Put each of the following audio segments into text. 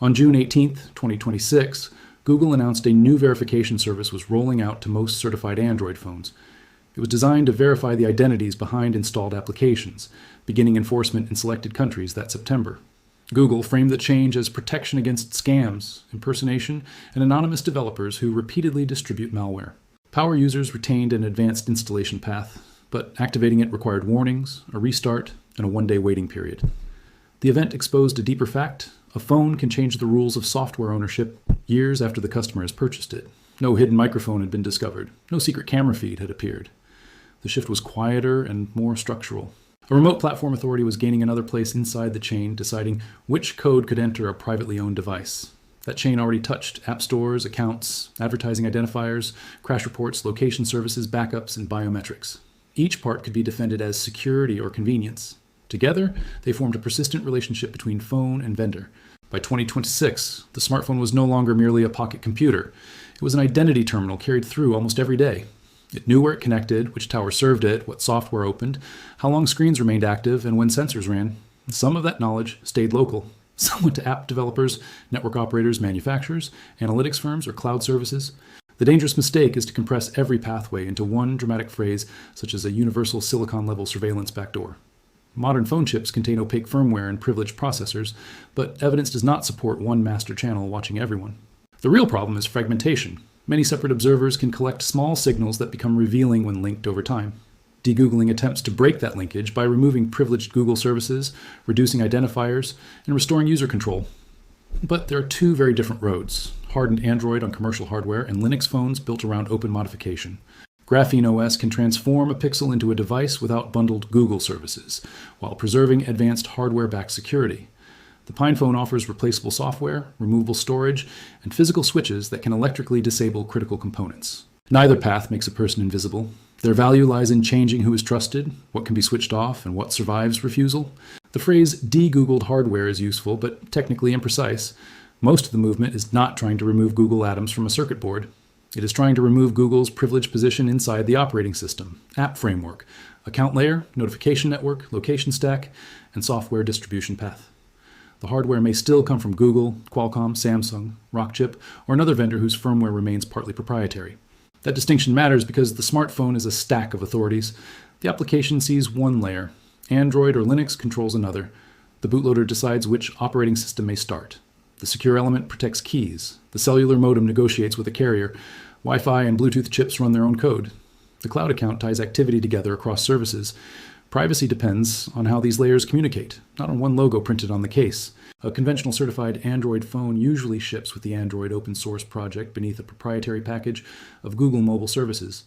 On June 18, 2026, Google announced a new verification service was rolling out to most certified Android phones. It was designed to verify the identities behind installed applications, beginning enforcement in selected countries that September. Google framed the change as protection against scams, impersonation, and anonymous developers who repeatedly distribute malware. Power users retained an advanced installation path, but activating it required warnings, a restart, and a one-day waiting period. The event exposed a deeper fact: a phone can change the rules of software ownership years after the customer has purchased it. No hidden microphone had been discovered. No secret camera feed had appeared. The shift was quieter and more structural. A remote platform authority was gaining another place inside the chain, deciding which code could enter a privately owned device. That chain already touched app stores, accounts, advertising identifiers, crash reports, location services, backups, and biometrics. Each part could be defended as security or convenience. Together, they formed a persistent relationship between phone and vendor. By 2026, the smartphone was no longer merely a pocket computer. It was an identity terminal carried through almost every day. It knew where it connected, which tower served it, what software opened, how long screens remained active, and when sensors ran. Some of that knowledge stayed local. Some went to app developers, network operators, manufacturers, analytics firms, or cloud services. The dangerous mistake is to compress every pathway into one dramatic phrase, such as a universal silicon-level surveillance backdoor. Modern phone chips contain opaque firmware and privileged processors, but evidence does not support one master channel watching everyone. The real problem is fragmentation. Many separate observers can collect small signals that become revealing when linked over time. De-Googling attempts to break that linkage by removing privileged Google services, reducing identifiers, and restoring user control. But there are two very different roads: hardened Android on commercial hardware and Linux phones built around open modification. GrapheneOS can transform a pixel into a device without bundled Google services, while preserving advanced hardware-backed security. The PinePhone offers replaceable software, removable storage, and physical switches that can electrically disable critical components. Neither path makes a person invisible. Their value lies in changing who is trusted, what can be switched off, and what survives refusal. The phrase de-Googled hardware is useful, but technically imprecise. Most of the movement is not trying to remove Google atoms from a circuit board. It is trying to remove Google's privileged position inside the operating system, app framework, account layer, notification network, location stack, and software distribution path. The hardware may still come from Google, Qualcomm, Samsung, Rockchip, or another vendor whose firmware remains partly proprietary. That distinction matters because the smartphone is a stack of authorities. The application sees one layer. Android or Linux controls another. The bootloader decides which operating system may start. The secure element protects keys. The cellular modem negotiates with a carrier. Wi-Fi and Bluetooth chips run their own code. The cloud account ties activity together across services. Privacy depends on how these layers communicate, not on one logo printed on the case. A conventional certified Android phone usually ships with the Android open source project beneath a proprietary package of Google mobile services.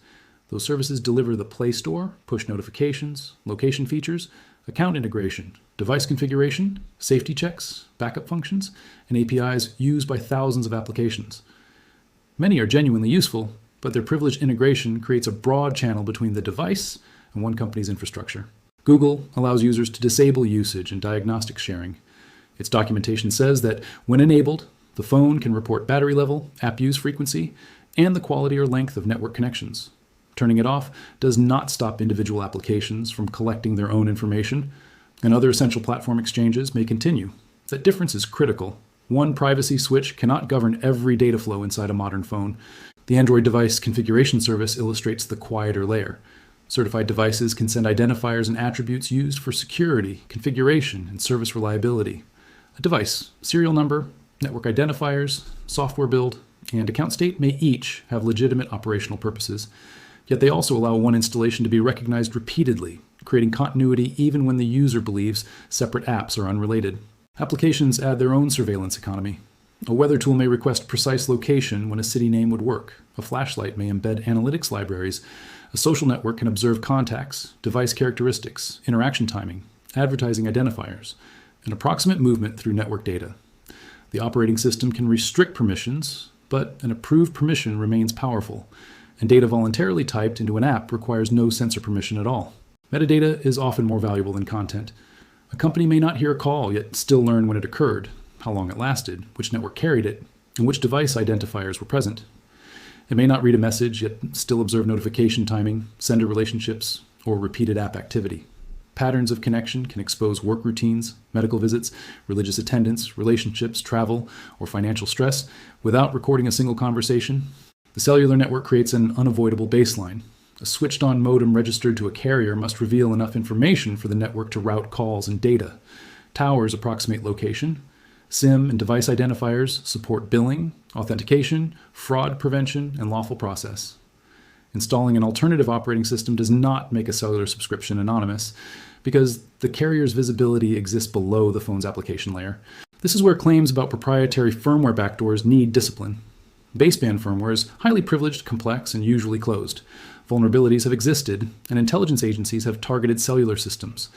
Those services deliver the Play Store, push notifications, location features, account integration, device configuration, safety checks, backup functions, and APIs used by thousands of applications. Many are genuinely useful, but their privileged integration creates a broad channel between the device and one company's infrastructure. Google allows users to disable usage and diagnostic sharing. Its documentation says that when enabled, the phone can report battery level, app use frequency, and the quality or length of network connections. Turning it off does not stop individual applications from collecting their own information, and other essential platform exchanges may continue. That difference is critical. One privacy switch cannot govern every data flow inside a modern phone. The Android device configuration service illustrates the quieter layer. Certified devices can send identifiers and attributes used for security, configuration, and service reliability. A device, serial number, network identifiers, software build, and account state may each have legitimate operational purposes, yet they also allow one installation to be recognized repeatedly, creating continuity even when the user believes separate apps are unrelated. Applications add their own surveillance economy. A weather tool may request precise location when a city name would work. A flashlight may embed analytics libraries. A social network can observe contacts, device characteristics, interaction timing, advertising identifiers, and approximate movement through network data. The operating system can restrict permissions, but an approved permission remains powerful, and data voluntarily typed into an app requires no sensor permission at all. Metadata is often more valuable than content. A company may not hear a call, yet still learn when it occurred, how long it lasted, which network carried it, and which device identifiers were present. It may not read a message, yet still observe notification timing, sender relationships, or repeated app activity. Patterns of connection can expose work routines, medical visits, religious attendance, relationships, travel, or financial stress without recording a single conversation. The cellular network creates an unavoidable baseline. A switched-on modem registered to a carrier must reveal enough information for the network to route calls and data. Towers approximate location. SIM and device identifiers support billing, authentication, fraud prevention, and lawful process. Installing an alternative operating system does not make a cellular subscription anonymous because the carrier's visibility exists below the phone's application layer. This is where claims about proprietary firmware backdoors need discipline. Baseband firmware is highly privileged, complex, and usually closed. Vulnerabilities have existed, and intelligence agencies have targeted cellular systems.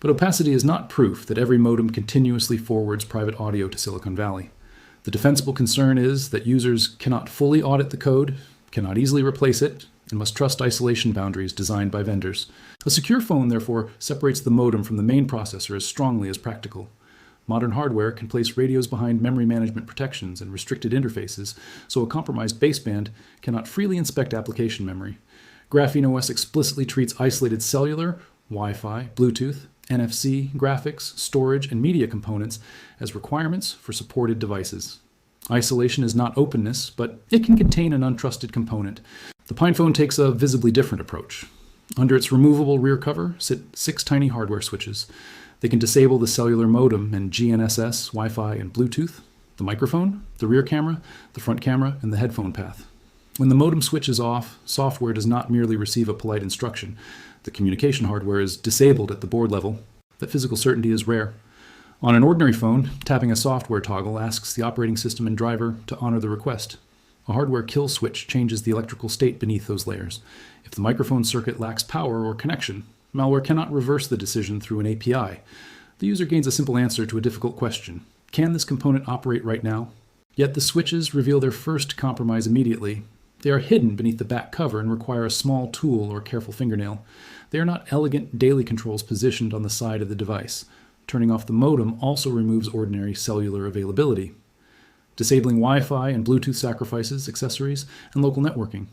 But opacity is not proof that every modem continuously forwards private audio to Silicon Valley. The defensible concern is that users cannot fully audit the code, cannot easily replace it, and must trust isolation boundaries designed by vendors. A secure phone, therefore, separates the modem from the main processor as strongly as practical. Modern hardware can place radios behind memory management protections and restricted interfaces, so a compromised baseband cannot freely inspect application memory. GrapheneOS explicitly treats isolated cellular, Wi-Fi, Bluetooth, NFC, graphics, storage, and media components as requirements for supported devices. Isolation is not openness, but it can contain an untrusted component. The PinePhone takes a visibly different approach. Under its removable rear cover sit 6 tiny hardware switches. They can disable the cellular modem and GNSS, Wi-Fi, and Bluetooth, the microphone, the rear camera, the front camera, and the headphone path. When the modem switch is off, software does not merely receive a polite instruction. The communication hardware is disabled at the board level. That physical certainty is rare. On an ordinary phone, tapping a software toggle asks the operating system and driver to honor the request. A hardware kill switch changes the electrical state beneath those layers. If the microphone circuit lacks power or connection, malware cannot reverse the decision through an API. The user gains a simple answer to a difficult question. Can this component operate right now? Yet the switches reveal their first compromise immediately. They are hidden beneath the back cover and require a small tool or careful fingernail. They are not elegant daily controls positioned on the side of the device. Turning off the modem also removes ordinary cellular availability. Disabling Wi-Fi and Bluetooth sacrifices accessories and local networking.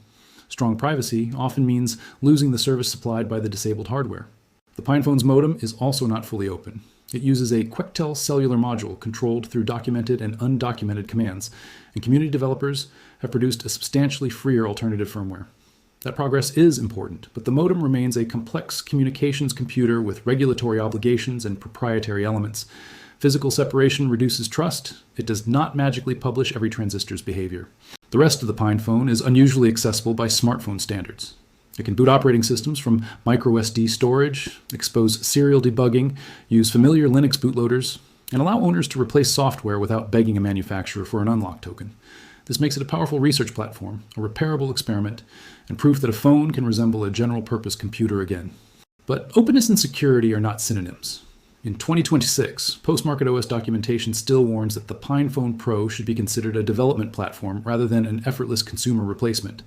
Strong privacy often means losing the service supplied by the disabled hardware. The PinePhone's modem is also not fully open. It uses a Quectel cellular module controlled through documented and undocumented commands, and community developers have produced a substantially freer alternative firmware. That progress is important, but the modem remains a complex communications computer with regulatory obligations and proprietary elements. Physical separation reduces trust. It does not magically publish every transistor's behavior. The rest of the PinePhone is unusually accessible by smartphone standards. It can boot operating systems from microSD storage, expose serial debugging, use familiar Linux bootloaders, and allow owners to replace software without begging a manufacturer for an unlock token. This makes it a powerful research platform, a repairable experiment, and proof that a phone can resemble a general-purpose computer again. But openness and security are not synonyms. In 2026, post-market OS documentation still warns that the PinePhone Pro should be considered a development platform rather than an effortless consumer replacement.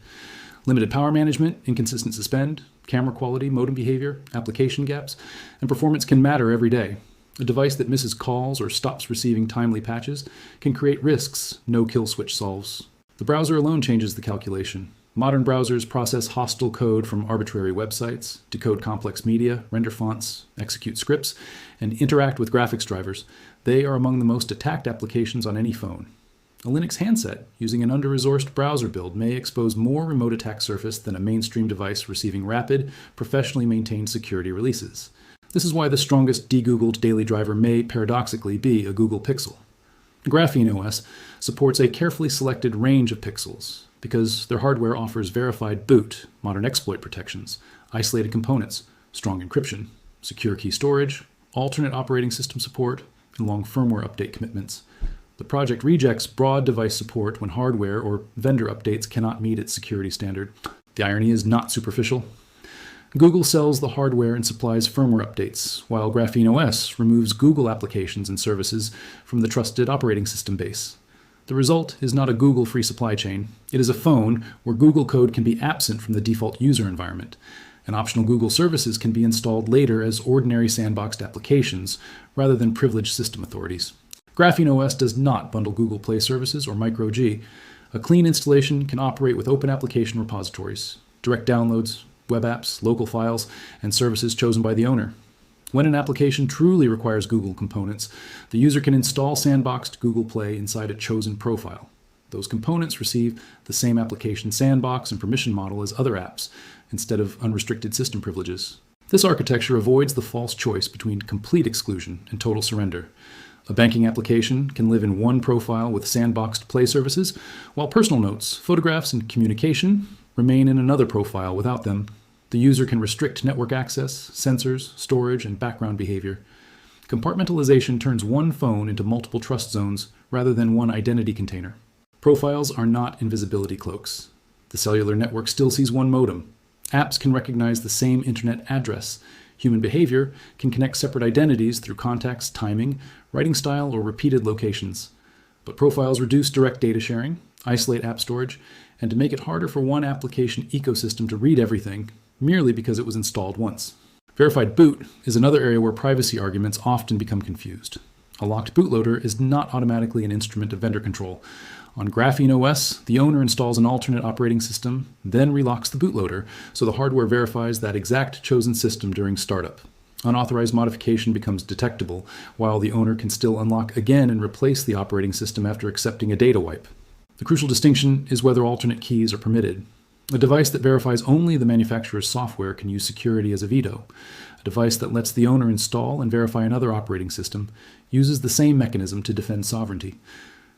Limited power management, inconsistent suspend, camera quality, modem behavior, application gaps, and performance can matter every day. A device that misses calls or stops receiving timely patches can create risks no kill switch solves. The browser alone changes the calculation. Modern browsers process hostile code from arbitrary websites, decode complex media, render fonts, execute scripts, and interact with graphics drivers. They are among the most attacked applications on any phone. A Linux handset using an under-resourced browser build may expose more remote attack surface than a mainstream device receiving rapid, professionally maintained security releases. This is why the strongest de-Googled daily driver may, paradoxically, be a Google Pixel. GrapheneOS supports a carefully selected range of pixels because their hardware offers verified boot, modern exploit protections, isolated components, strong encryption, secure key storage, alternate operating system support, and long firmware update commitments. The project rejects broad device support when hardware or vendor updates cannot meet its security standard. The irony is not superficial. Google sells the hardware and supplies firmware updates, while GrapheneOS removes Google applications and services from the trusted operating system base. The result is not a Google-free supply chain. It is a phone where Google code can be absent from the default user environment, and optional Google services can be installed later as ordinary sandboxed applications rather than privileged system authorities. GrapheneOS does not bundle Google Play services or micro-G. A clean installation can operate with open application repositories, direct downloads, web apps, local files, and services chosen by the owner. When an application truly requires Google components, the user can install sandboxed Google Play inside a chosen profile. Those components receive the same application sandbox and permission model as other apps, instead of unrestricted system privileges. This architecture avoids the false choice between complete exclusion and total surrender. A banking application can live in one profile with sandboxed Play services, while personal notes, photographs, and communication remain in another profile without them. The user can restrict network access, sensors, storage, and background behavior. Compartmentalization turns one phone into multiple trust zones rather than one identity container. Profiles are not invisibility cloaks. The cellular network still sees one modem. Apps can recognize the same internet address. Human behavior can connect separate identities through context, timing, writing style, or repeated locations. But profiles reduce direct data sharing, isolate app storage, and to make it harder for one application ecosystem to read everything, merely because it was installed once. Verified boot is another area where privacy arguments often become confused. A locked bootloader is not automatically an instrument of vendor control. On GrapheneOS, the owner installs an alternate operating system, then relocks the bootloader, so the hardware verifies that exact chosen system during startup. Unauthorized modification becomes detectable, while the owner can still unlock again and replace the operating system after accepting a data wipe. The crucial distinction is whether alternate keys are permitted. A device that verifies only the manufacturer's software can use security as a veto. A device that lets the owner install and verify another operating system uses the same mechanism to defend sovereignty.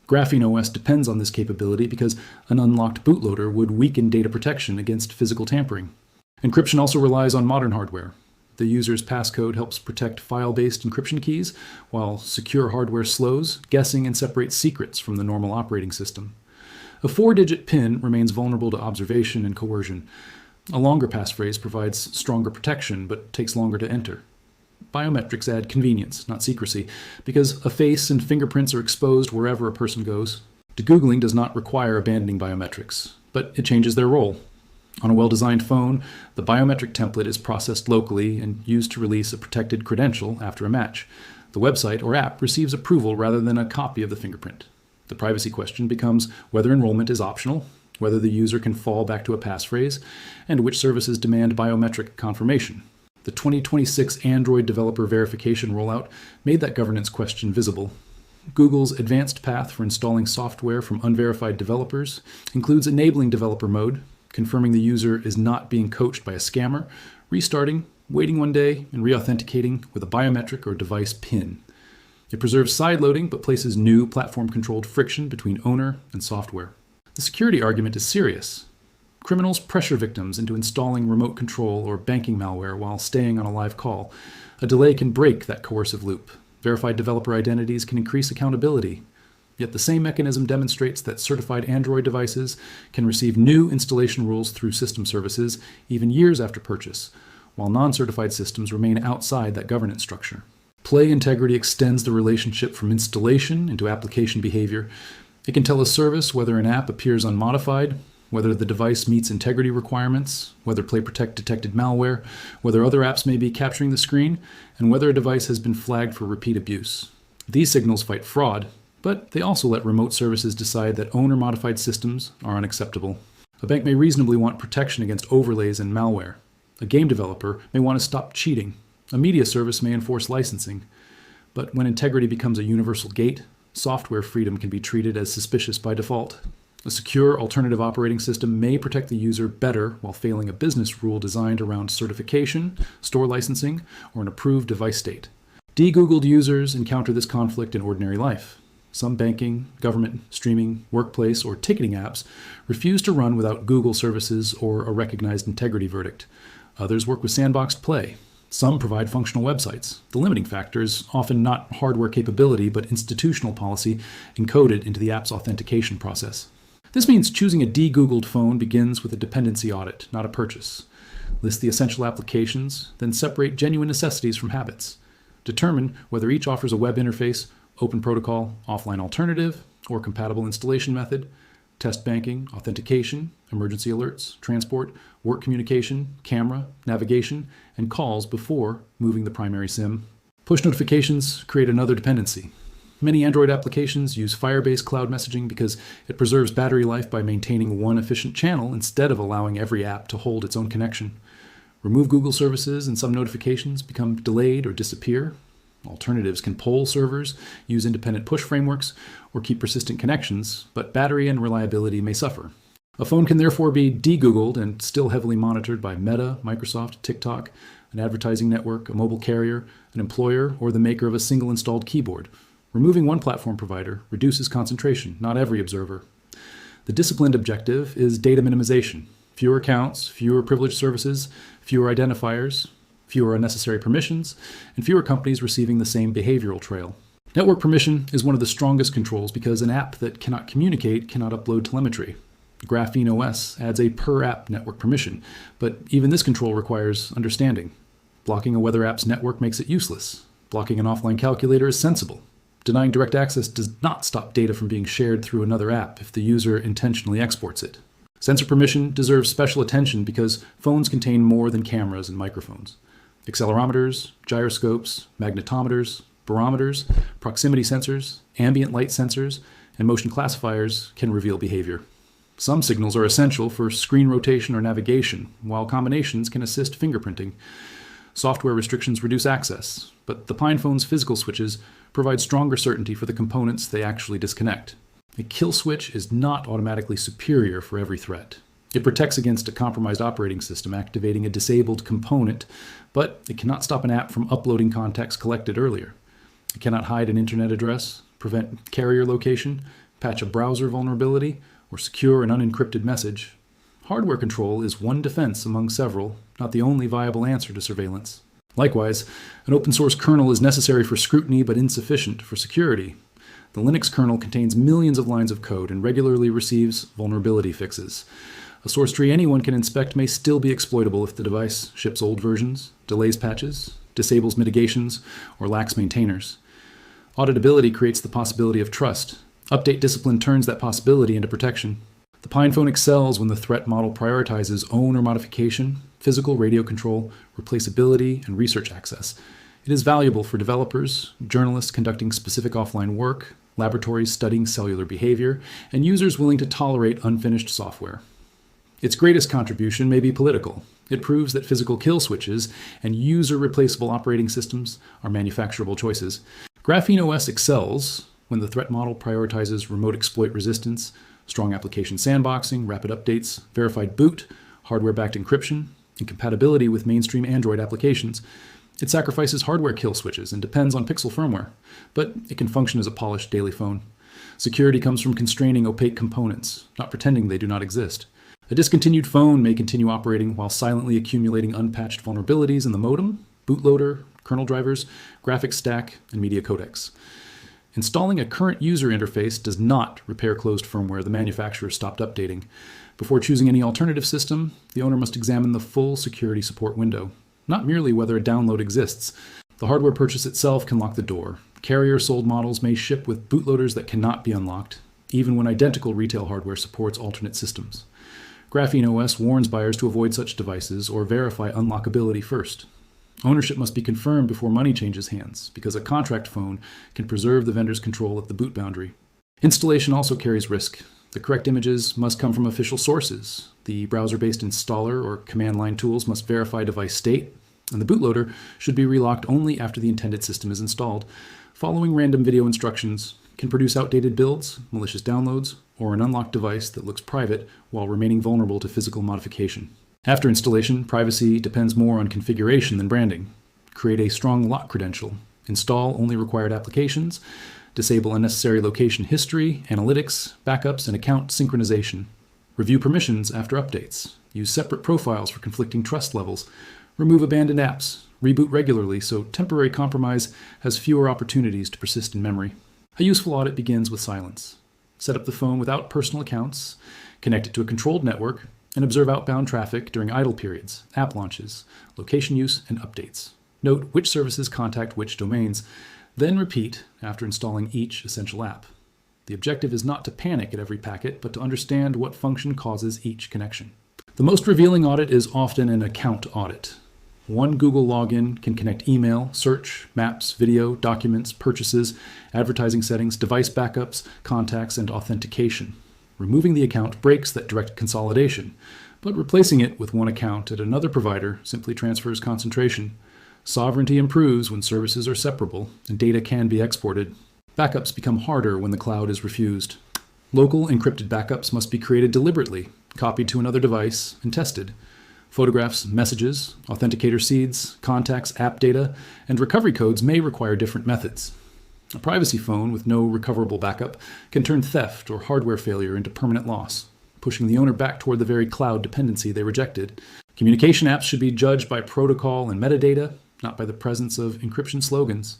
GrapheneOS depends on this capability because an unlocked bootloader would weaken data protection against physical tampering. Encryption also relies on modern hardware. The user's passcode helps protect file-based encryption keys, while secure hardware slows, guessing, and separates secrets from the normal operating system. A 4-digit PIN remains vulnerable to observation and coercion. A longer passphrase provides stronger protection, but takes longer to enter. Biometrics add convenience, not secrecy, because a face and fingerprints are exposed wherever a person goes. Degoogling does not require abandoning biometrics, but it changes their role. On a well-designed phone, the biometric template is processed locally and used to release a protected credential after a match. The website or app receives approval rather than a copy of the fingerprint. The privacy question becomes whether enrollment is optional, whether the user can fall back to a passphrase, and which services demand biometric confirmation. The 2026 Android developer verification rollout made that governance question visible. Google's advanced path for installing software from unverified developers includes enabling developer mode, confirming the user is not being coached by a scammer, restarting, waiting one day, and re-authenticating with a biometric or device PIN. It preserves sideloading but places new platform-controlled friction between owner and software. The security argument is serious. Criminals pressure victims into installing remote control or banking malware while staying on a live call. A delay can break that coercive loop. Verified developer identities can increase accountability. Yet the same mechanism demonstrates that certified Android devices can receive new installation rules through system services even years after purchase, while non-certified systems remain outside that governance structure. Play integrity extends the relationship from installation into application behavior. It can tell a service whether an app appears unmodified, whether the device meets integrity requirements, whether PlayProtect detected malware, whether other apps may be capturing the screen, and whether a device has been flagged for repeat abuse. These signals fight fraud, but they also let remote services decide that owner-modified systems are unacceptable. A bank may reasonably want protection against overlays and malware. A game developer may want to stop cheating. A media service may enforce licensing. But when integrity becomes a universal gate, software freedom can be treated as suspicious by default. A secure alternative operating system may protect the user better while failing a business rule designed around certification, store licensing, or an approved device state. De-Googled users encounter this conflict in ordinary life. Some banking, government, streaming, workplace, or ticketing apps refuse to run without Google services or a recognized integrity verdict. Others work with sandboxed Play. Some provide functional websites. The limiting factor is often not hardware capability, but institutional policy encoded into the app's authentication process. This means choosing a de-Googled phone begins with a dependency audit, not a purchase. List the essential applications, then separate genuine necessities from habits. Determine whether each offers a web interface, open protocol, offline alternative, or compatible installation method. Test banking, authentication, emergency alerts, transport, work communication, camera, navigation, and calls before moving the primary SIM. Push notifications create another dependency. Many Android applications use Firebase cloud messaging because it preserves battery life by maintaining one efficient channel instead of allowing every app to hold its own connection. Remove Google services and some notifications become delayed or disappear. Alternatives can poll servers, use independent push frameworks, or keep persistent connections, but battery and reliability may suffer. A phone can therefore be de-Googled and still heavily monitored by Meta, Microsoft, TikTok, an advertising network, a mobile carrier, an employer, or the maker of a single installed keyboard. Removing one platform provider reduces concentration, not every observer. The disciplined objective is data minimization. Fewer accounts, fewer privileged services, fewer identifiers, fewer unnecessary permissions, and fewer companies receiving the same behavioral trail. Network permission is one of the strongest controls because an app that cannot communicate cannot upload telemetry. GrapheneOS adds a per-app network permission, but even this control requires understanding. Blocking a weather app's network makes it useless. Blocking an offline calculator is sensible. Denying direct access does not stop data from being shared through another app if the user intentionally exports it. Sensor permission deserves special attention because phones contain more than cameras and microphones. Accelerometers, gyroscopes, magnetometers, barometers, proximity sensors, ambient light sensors, and motion classifiers can reveal behavior. Some signals are essential for screen rotation or navigation, while combinations can assist fingerprinting. Software restrictions reduce access, but the PinePhone's physical switches provide stronger certainty for the components they actually disconnect. A kill switch is not automatically superior for every threat. It protects against a compromised operating system activating a disabled component, but it cannot stop an app from uploading context collected earlier. It cannot hide an internet address, prevent carrier location, patch a browser vulnerability, or secure an unencrypted message. Hardware control is one defense among several, not the only viable answer to surveillance. Likewise, an open source kernel is necessary for scrutiny but insufficient for security. The Linux kernel contains millions of lines of code and regularly receives vulnerability fixes. A source tree anyone can inspect may still be exploitable if the device ships old versions, delays patches, disables mitigations, or lacks maintainers. Auditability creates the possibility of trust. Update discipline turns that possibility into protection. The PinePhone excels when the threat model prioritizes own or modification, physical radio control, replaceability, and research access. It is valuable for developers, journalists conducting specific offline work, laboratories studying cellular behavior, and users willing to tolerate unfinished software. Its greatest contribution may be political. It proves that physical kill switches and user-replaceable operating systems are manufacturable choices. GrapheneOS excels when the threat model prioritizes remote exploit resistance, strong application sandboxing, rapid updates, verified boot, hardware-backed encryption, and compatibility with mainstream Android applications. It sacrifices hardware kill switches and depends on Pixel firmware, but it can function as a polished daily phone. Security comes from constraining opaque components, not pretending they do not exist. A discontinued phone may continue operating while silently accumulating unpatched vulnerabilities in the modem, bootloader, kernel drivers, graphics stack, and media codecs. Installing a current user interface does not repair closed firmware the manufacturer stopped updating. Before choosing any alternative system, the owner must examine the full security support window, not merely whether a download exists. The hardware purchase itself can lock the door. Carrier-sold models may ship with bootloaders that cannot be unlocked, even when identical retail hardware supports alternate systems. GrapheneOS warns buyers to avoid such devices or verify unlockability first. Ownership must be confirmed before money changes hands, because a contract phone can preserve the vendor's control at the boot boundary. Installation also carries risk. The correct images must come from official sources. The browser-based installer or command line tools must verify device state, and the bootloader should be relocked only after the intended system is installed. Following random video instructions can produce outdated builds, malicious downloads, or an unlocked device that looks private while remaining vulnerable to physical modification. After installation, privacy depends more on configuration than branding. Create a strong lock credential. Install only required applications. Disable unnecessary location history, analytics, backups, and account synchronization. Review permissions after updates. Use separate profiles for conflicting trust levels. Remove abandoned apps. Reboot regularly so temporary compromise has fewer opportunities to persist in memory. A useful audit begins with silence. Set up the phone without personal accounts, connect it to a controlled network, and observe outbound traffic during idle periods, app launches, location use, and updates. Note which services contact which domains, then repeat after installing each essential app. The objective is not to panic at every packet, but to understand what function causes each connection. The most revealing audit is often an account audit. One Google login can connect email, search, maps, video, documents, purchases, advertising settings, device backups, contacts, and authentication. Removing the account breaks that direct consolidation, but replacing it with one account at another provider simply transfers concentration. Sovereignty improves when services are separable and data can be exported. Backups become harder when the cloud is refused. Local encrypted backups must be created deliberately, copied to another device, and tested. Photographs, messages, authenticator seeds, contacts, app data, and recovery codes may require different methods. A privacy phone with no recoverable backup can turn theft or hardware failure into permanent loss, pushing the owner back toward the very cloud dependency they rejected. Communication apps should be judged by protocol and metadata, not by the presence of encryption slogans.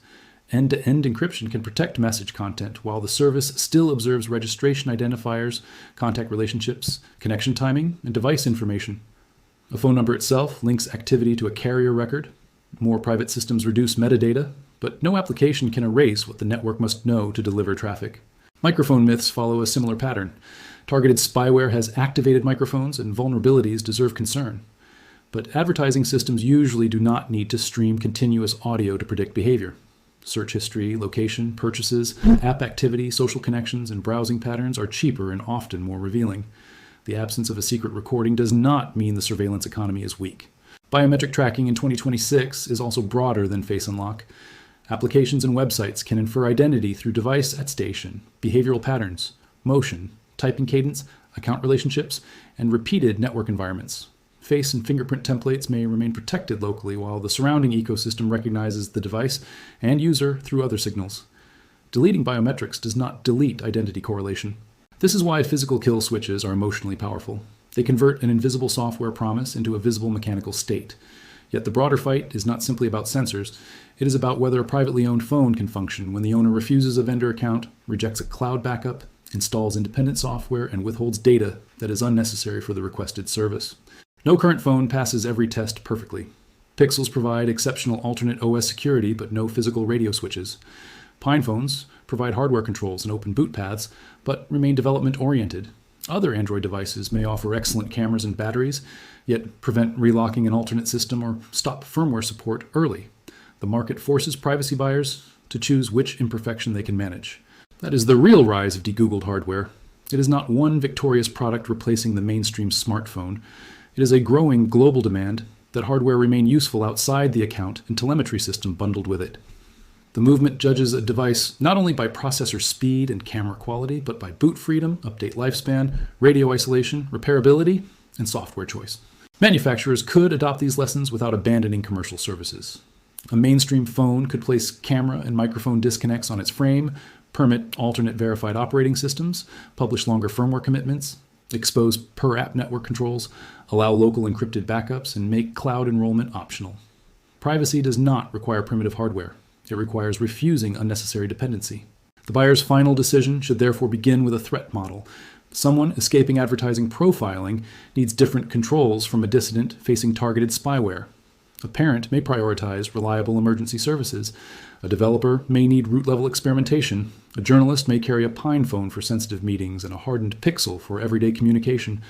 End-to-end encryption can protect message content while the service still observes registration identifiers, contact relationships, connection timing, and device information. A phone number itself links activity to a carrier record. More private systems reduce metadata, but no application can erase what the network must know to deliver traffic. Microphone myths follow a similar pattern. Targeted spyware has activated microphones, and vulnerabilities deserve concern. But advertising systems usually do not need to stream continuous audio to predict behavior. Search history, location, purchases, app activity, social connections, and browsing patterns are cheaper and often more revealing. The absence of a secret recording does not mean the surveillance economy is weak. Biometric tracking in 2026 is also broader than face unlock. Applications and websites can infer identity through device at station, behavioral patterns, motion, typing cadence, account relationships, and repeated network environments. Face and fingerprint templates may remain protected locally while the surrounding ecosystem recognizes the device and user through other signals. Deleting biometrics does not delete identity correlation. This is why physical kill switches are emotionally powerful. They convert an invisible software promise into a visible mechanical state. Yet the broader fight is not simply about sensors. It is about whether a privately owned phone can function when the owner refuses a vendor account, rejects a cloud backup, installs independent software, and withholds data that is unnecessary for the requested service. No current phone passes every test perfectly. Pixels provide exceptional alternate OS security, but no physical radio switches. PinePhones provide hardware controls and open boot paths, but remain development-oriented. Other Android devices may offer excellent cameras and batteries, yet prevent relocking an alternate system or stop firmware support early. The market forces privacy buyers to choose which imperfection they can manage. That is the real rise of de-Googled hardware. It is not one victorious product replacing the mainstream smartphone. It is a growing global demand that hardware remain useful outside the account and telemetry system bundled with it. The movement judges a device not only by processor speed and camera quality, but by boot freedom, update lifespan, radio isolation, repairability, and software choice. Manufacturers could adopt these lessons without abandoning commercial services. A mainstream phone could place camera and microphone disconnects on its frame, permit alternate verified operating systems, publish longer firmware commitments, expose per-app network controls, allow local encrypted backups, and make cloud enrollment optional. Privacy does not require primitive hardware. It requires refusing unnecessary dependency. The buyer's final decision should therefore begin with a threat model. Someone escaping advertising profiling needs different controls from a dissident facing targeted spyware. A parent may prioritize reliable emergency services. A developer may need root-level experimentation. A journalist may carry a PinePhone for sensitive meetings and a hardened Pixel for everyday communication.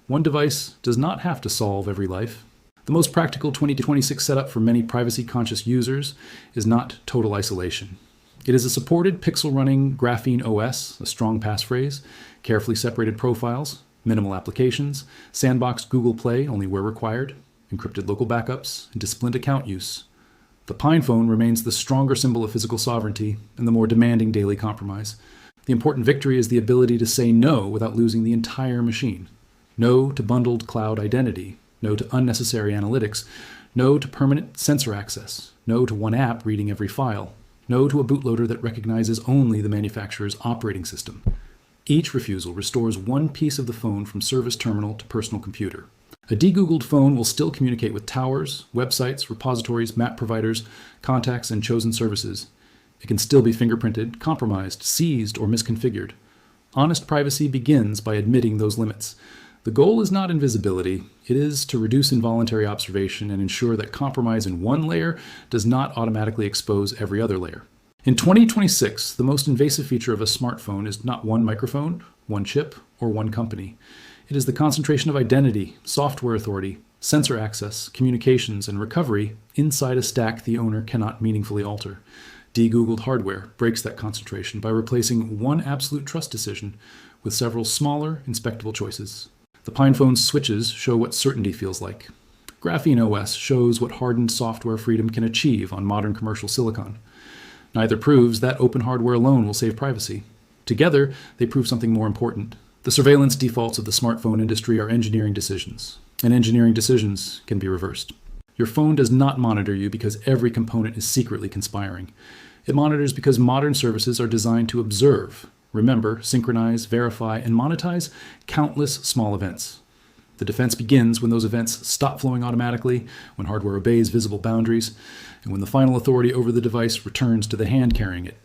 One device does not have to solve every life. The most practical 2026 setup for many privacy-conscious users is not total isolation. It is a supported pixel-running GrapheneOS, a strong passphrase, carefully separated profiles, minimal applications, sandboxed Google Play only where required, encrypted local backups, and disciplined account use. The PinePhone remains the stronger symbol of physical sovereignty and the more demanding daily compromise. The important victory is the ability to say no without losing the entire machine. No to bundled cloud identity. No to unnecessary analytics. No to permanent sensor access. No to one app reading every file. No to a bootloader that recognizes only the manufacturer's operating system. Each refusal restores one piece of the phone from service terminal to personal computer. A de-Googled phone will still communicate with towers, websites, repositories, map providers, contacts, and chosen services. It can still be fingerprinted, compromised, seized, or misconfigured. Honest privacy begins by admitting those limits. The goal is not invisibility. It is to reduce involuntary observation and ensure that compromise in one layer does not automatically expose every other layer. In 2026, the most invasive feature of a smartphone is not one microphone, one chip, or one company. It is the concentration of identity, software authority, sensor access, communications, and recovery inside a stack the owner cannot meaningfully alter. De-Googled hardware breaks that concentration by replacing one absolute trust decision with several smaller, inspectable choices. The PinePhone switches show what certainty feels like. GrapheneOS shows what hardened software freedom can achieve on modern commercial silicon. Neither proves that open hardware alone will save privacy. Together, they prove something more important. The surveillance defaults of the smartphone industry are engineering decisions, and engineering decisions can be reversed. Your phone does not monitor you because every component is secretly conspiring. It monitors because modern services are designed to observe, remember, synchronize, verify, and monetize countless small events. The defense begins when those events stop flowing automatically, when hardware obeys visible boundaries, and when the final authority over the device returns to the hand carrying it.